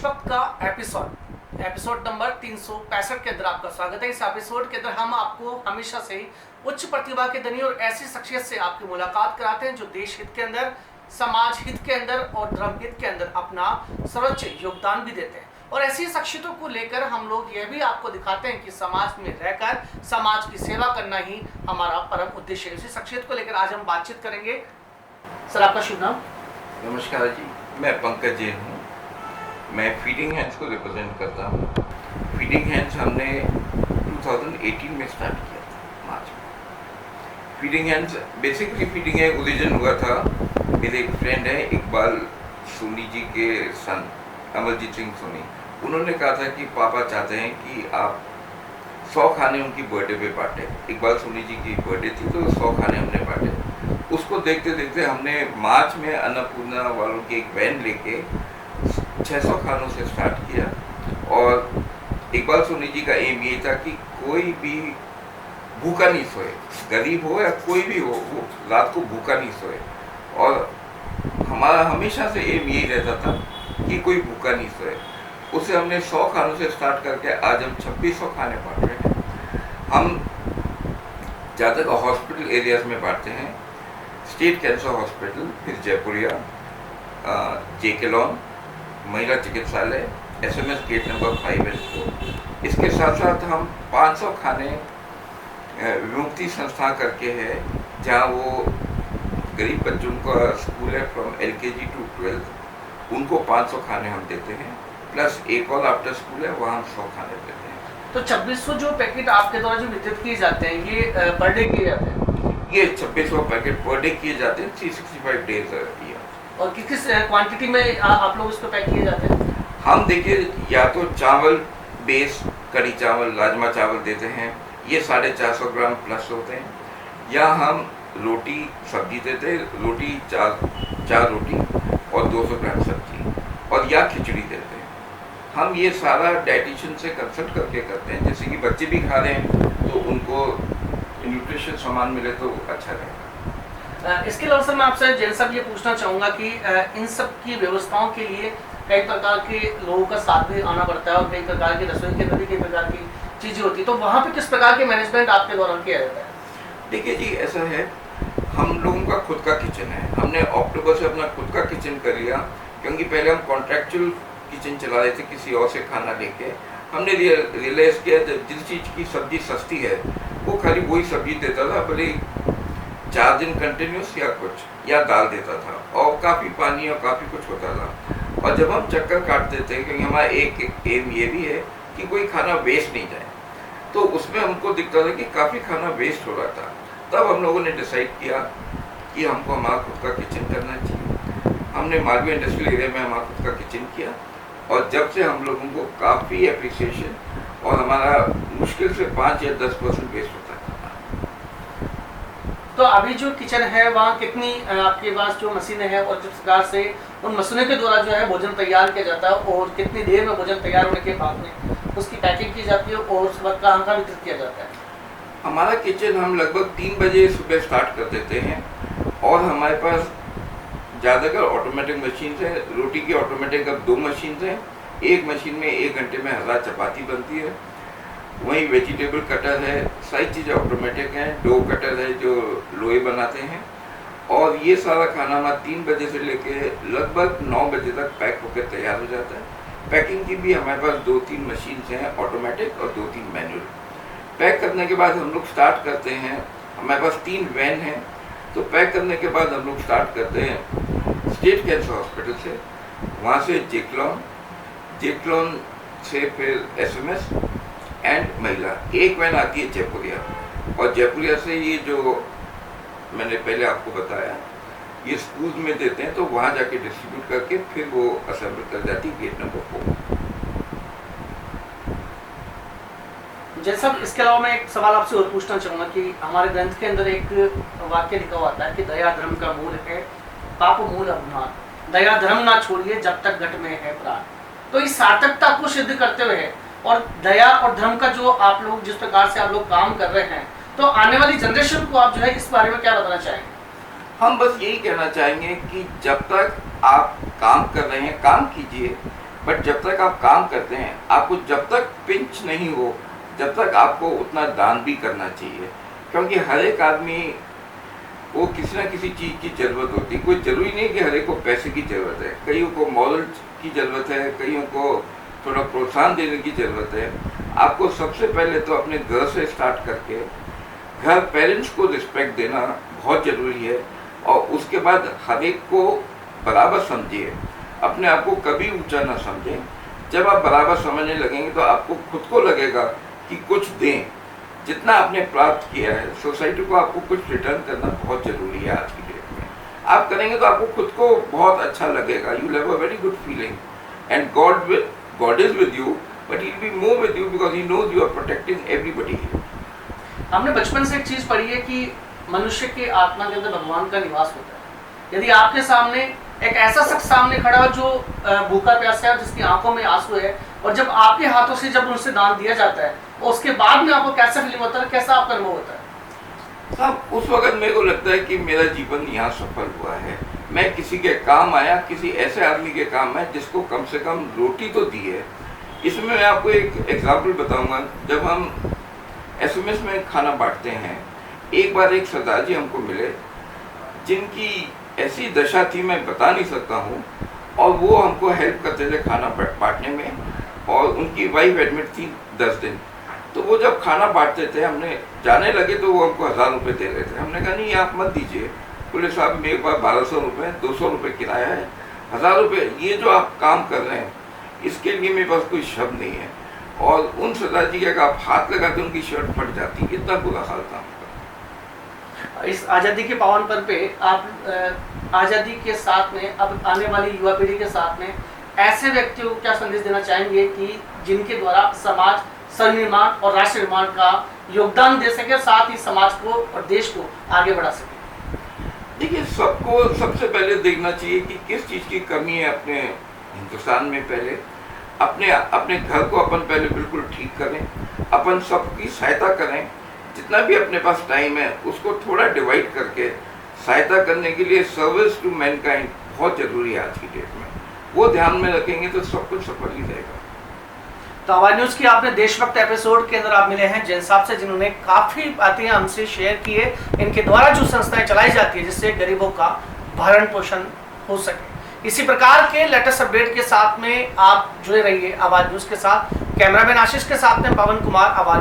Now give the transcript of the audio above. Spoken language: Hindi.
देशभक्त का एपिसोड नंबर 365 के अंदर आपका स्वागत है। इस एपिसोड के अंदर हम आपको हमेशा से ही उच्च प्रतिभा के धनी और ऐसी शख्सियत से आपकी मुलाकात कराते हैं जो देश हित के अंदर, समाज हित के अंदर और धर्म हित के अंदर अपना सर्वोच्च योगदान भी देते हैं। और ऐसी शख्सियतों को लेकर हम लोग यह भी आपको दिखाते हैं कि समाज में रहकर समाज की सेवा करना ही हमारा परम उद्देश्य है। इसी शख्सियत को लेकर आज हम बातचीत करेंगे। सर, आपका शुभ नाम? नमस्कार जी, मैं पंकज जैन हूँ। मैं फीडिंग हैंड्स को रिप्रेजेंट करता हूँ। फीडिंग हैंड्स हमने 2018 में स्टार्ट किया था, मार्च में। Feeding hands basically feeding hand origin हुआ था, मेरे एक फ्रेंड है इकबाल सोनी जी के सन अमरजीत सिंह सोनी, उन्होंने कहा था कि पापा चाहते हैं कि आप 100 खाने उनकी बर्थडे पे बांटे। इकबाल सोनी जी की बर्थडे थी तो 100 खाने हमने बांटे। उसको देखते देखते हमने मार्च में अन्नपूर्णा वालों की एक वैन लेके 600 खानों से स्टार्ट किया। और इकबाल सोनी जी का एम ये था कि कोई भी भूखा नहीं सोए, गरीब हो या कोई भी हो, वो रात को भूखा नहीं सोए। और हमारा हमेशा से एम यही रहता था कि कोई भूखा नहीं सोए। उससे हमने 100 खानों से स्टार्ट करके आज हम 2600 खाने बांट रहे हैं। हम ज़्यादातर हॉस्पिटल एरियाज में बांटते हैं, स्टेट कैंसर हॉस्पिटल, फिर जयपुरिया, JK लॉन, महिला चिकित्सालय, SMS गेट नंबर 5 एंड 4। इसके साथ साथ हम 500 खाने विमुक्ति संस्था करके है, जहाँ वो गरीब बच्चों का स्कूल है फ्रॉम LKG टू 12, उनको 500 खाने हम देते हैं। प्लस एक और आफ्टर स्कूल है, वहाँ हम 100 खाने देते हैं। तो 2600 जो पैकेट आपके द्वारा जो वितरित किए जाते हैं, ये पर डे किए जाते हैं? ये 2600 पैकेट पर डे किए जाते हैं, 365 डेज ईयर। और किस क्वांटिटी में आप लोग इसको पैक किए जाते हैं? हम देखिए, या तो चावल बेस कड़ी चावल, राजमा चावल देते हैं, ये 450 ग्राम प्लस होते हैं। या हम रोटी सब्जी देते हैं, रोटी चार रोटी और 200 ग्राम सब्जी, और या खिचड़ी देते हैं। हम ये सारा डाइटिशियन से कंसल्ट करके करते हैं, जैसे कि बच्चे भी खा रहे हैं तो उनको न्यूट्रिशन सामान मिले तो अच्छा रहेगा। इसके अलावा सर, मैं आपसे जैन साहब ये पूछना चाहूँगा कि इन सब की व्यवस्थाओं के लिए कई प्रकार के लोगों का साथ भी आना पड़ता है और कई प्रकार की रसोई के अंदर भी कई प्रकार की चीज़ें होती है, तो वहाँ पे किस प्रकार के मैनेजमेंट आपके द्वारा किया जाता है? देखिए जी, ऐसा है, हम लोगों का खुद का किचन है। हमने अक्टूबर से अपना खुद का किचन कर लिया, क्योंकि पहले हम कॉन्ट्रैक्चुअल किचन चला रहे थे किसी और से खाना लेके। हमने रियलाइज़ किया जिस चीज़ की सब्जी सस्ती है वो खाली वही सब्जी देता था, भले 4 दिन कंटिन्यूस या कुछ, या दाल देता था, और काफ़ी पानी और काफ़ी कुछ होता था। और जब हम चक्कर काटते थे, क्योंकि हमारा एक एम ये भी है कि कोई खाना वेस्ट नहीं जाए, तो उसमें हमको दिखता था कि काफ़ी खाना वेस्ट हो रहा था। तब हम लोगों ने डिसाइड किया कि हमको हमारा खुद का किचन करना चाहिए। हमने मालवीय इंडस्ट्रियल एरिया में हमारा खुद का किचन किया, और जब से हम लोगों को काफ़ी एप्रिसिएशन, और हमारा मुश्किल से 5 या 10% वेस्ट होता है। तो अभी जो किचन है वहाँ कितनी आपके पास जो मशीनें हैं, और जिस प्रकार से उन मशीनों के द्वारा जो है भोजन तैयार किया जाता है, और कितनी देर में भोजन तैयार होने के बाद में उसकी पैकिंग की जाती है और उसके बाद कहाँ कहाँ वितरित किया जाता है? हमारा किचन हम लगभग 3 बजे सुबह स्टार्ट कर देते हैं, और हमारे पास ज़्यादातर ऑटोमेटिक मशीन है। रोटी की ऑटोमेटिक अब 2 मशीन हैं। एक मशीन में 1 घंटे में 1000 चपाती बनती है। वहीं वेजिटेबल कटर है, सारी चीज़ें ऑटोमेटिक हैं। डो कटर है जो लोहे बनाते हैं। और ये सारा खाना हमारा 3 बजे से लेके लगभग 9 बजे तक पैक होकर तैयार हो जाता है। पैकिंग की भी हमारे पास 2-3 मशीन हैं ऑटोमेटिक, और 2-3 मैनुअल। पैक करने के बाद हम लोग स्टार्ट करते हैं, हमारे पास 3 वैन हैं। तो पैक करने के बाद हम लोग स्टार्ट करते हैं स्टेट कैंसर हॉस्पिटल से, वहाँ से JK लॉन से फिर SMS एंड महिला। एक वैन आती है जयपुरिया, और जयपुरिया से ये जो मैंने पहले आपको बताया, ये स्कूल में देते हैं, तो वहाँ जाके डिस्ट्रीब्यूट करके फिर वो असेंबल कर जाती है गेट नंबर 4। जैसा इसके अलावा मैं एक सवाल आपसे और पूछना चाहूँगा कि हमारे ग्रंथ के अंदर एक वाक्य लिखा हुआ आता है कि दया धर्म का मूल है, पाप मूल अभिमान, दया धर्म ना छोड़िए जब तक घट में है प्राण। तो इस सार्थकता को सिद्ध करते हुए और दया और धर्म का जो आप लोग जिस प्रकार से आप लोग काम कर रहे हैं, तो आने वाली जनरेशन को आप जो है इस बारे में क्या बताना चाहेंगे? हम बस यही कहना चाहेंगे कि जब तक आप काम कर रहे हैं, काम कीजिए, बट जब तक आप काम करते हैं, आपको जब तक पिंच नहीं हो, जब तक आपको उतना दान भी करना चाहिए, क्योंकि हर एक आदमी वो किसी ना किसी चीज़ की ज़रूरत होती है। कोई ज़रूरी नहीं कि हर एक को पैसे की ज़रूरत है, कईयों को मॉरल की ज़रूरत है, कईयों को थोड़ा प्रोत्साहन देने की ज़रूरत है। आपको सबसे पहले तो अपने घर से स्टार्ट करके घर पेरेंट्स को रिस्पेक्ट देना बहुत ज़रूरी है, और उसके बाद हर एक को बराबर समझिए, अपने आप को कभी ऊंचा ना समझें। जब आप बराबर समझने लगेंगे तो आपको खुद को लगेगा कि कुछ दें, जितना आपने प्राप्त किया है सोसाइटी को आपको कुछ रिटर्न करना बहुत ज़रूरी है आज की डेट में। आप करेंगे तो आपको खुद को बहुत अच्छा लगेगा, you have a very good feeling, and God is with you, but he will be more with you because he knows you are protecting everybody. हमने बचपन से एक चीज पढ़ी है कि मनुष्य की आत्मा के अंदर भगवान का निवास होता है। यदि आपके सामने एक ऐसा शख्स सामने खड़ा हो जो भूखा प्यासा है और जिसकी आंखों में आंसू है, और जब आपके हाथों से जब उनसे दान दिया जाता है, उसके बाद में आपको कैसा फीलिंग होता है, कैसा आपका अनुभव होता है? साहब, उस वक्त मेरे को लगता है कि मेरा जीवन यहाँ सफल हुआ है, मैं किसी के काम आया, किसी ऐसे आदमी के काम आया जिसको कम से कम रोटी तो दी है। इसमें मैं आपको एक एग्जाम्पल बताऊंगा। जब हम एसएमएस में खाना बांटते हैं, एक बार एक सरदार जी हमको मिले जिनकी ऐसी दशा थी मैं बता नहीं सकता हूँ, और वो हमको हेल्प करते थे खाना बांटने में, और उनकी वाइफ एडमिट थी 10 दिन। तो वो जब खाना बांटते थे, हमने जाने लगे तो वो हमको 1000 रुपये दे रहे थे। हमने कहा नहीं, आप मत दीजिए। बोले साहब मेरे पास 1200 रुपये, 200 रुपये किराया है, 1000 रुपये ये जो आप काम कर रहे हैं इसके लिए मेरे पास कोई शब्द नहीं है। और उन सरदार जी का आप हाथ लगाते उनकी शर्ट फट जाती, इतना बुरा हाल था उनका। इस आज़ादी के पावन पर्व पे आप आज़ादी के साथ में अब आने वाली युवा पीढ़ी के साथ में ऐसे व्यक्तियों को क्या संदेश देना चाहेंगे कि जिनके द्वारा समाज स्वनिर्माण और राष्ट्र निर्माण का योगदान दे सके, साथ ही समाज को और देश को आगे बढ़ा सके? देखिए, सबको सबसे पहले देखना चाहिए कि किस चीज़ की कमी है अपने हिंदुस्तान में। पहले अपने घर को अपन पहले बिल्कुल ठीक करें, अपन सबकी सहायता करें, जितना भी अपने पास टाइम है उसको थोड़ा डिवाइड करके सहायता करने के लिए सर्विस टू मैनकाइंड बहुत ज़रूरी है आज की डेट में। वो ध्यान में रखेंगे तो सब कुछ सफल ही रहेगा। तो आवाज न्यूज़ की आपने देशभक्त एपिसोड के अंदर आप मिले हैं जैन साहब से, जिन्होंने काफ़ी बातें हमसे शेयर की है, इनके द्वारा जो संस्थाएं चलाई जाती है जिससे गरीबों का भरण पोषण हो सके। इसी प्रकार के लेटेस्ट अपडेट के साथ में आप जुड़े रहिए आवाज न्यूज़ के साथ। कैमरामैन आशीष के साथ में पवन कुमार, आवाज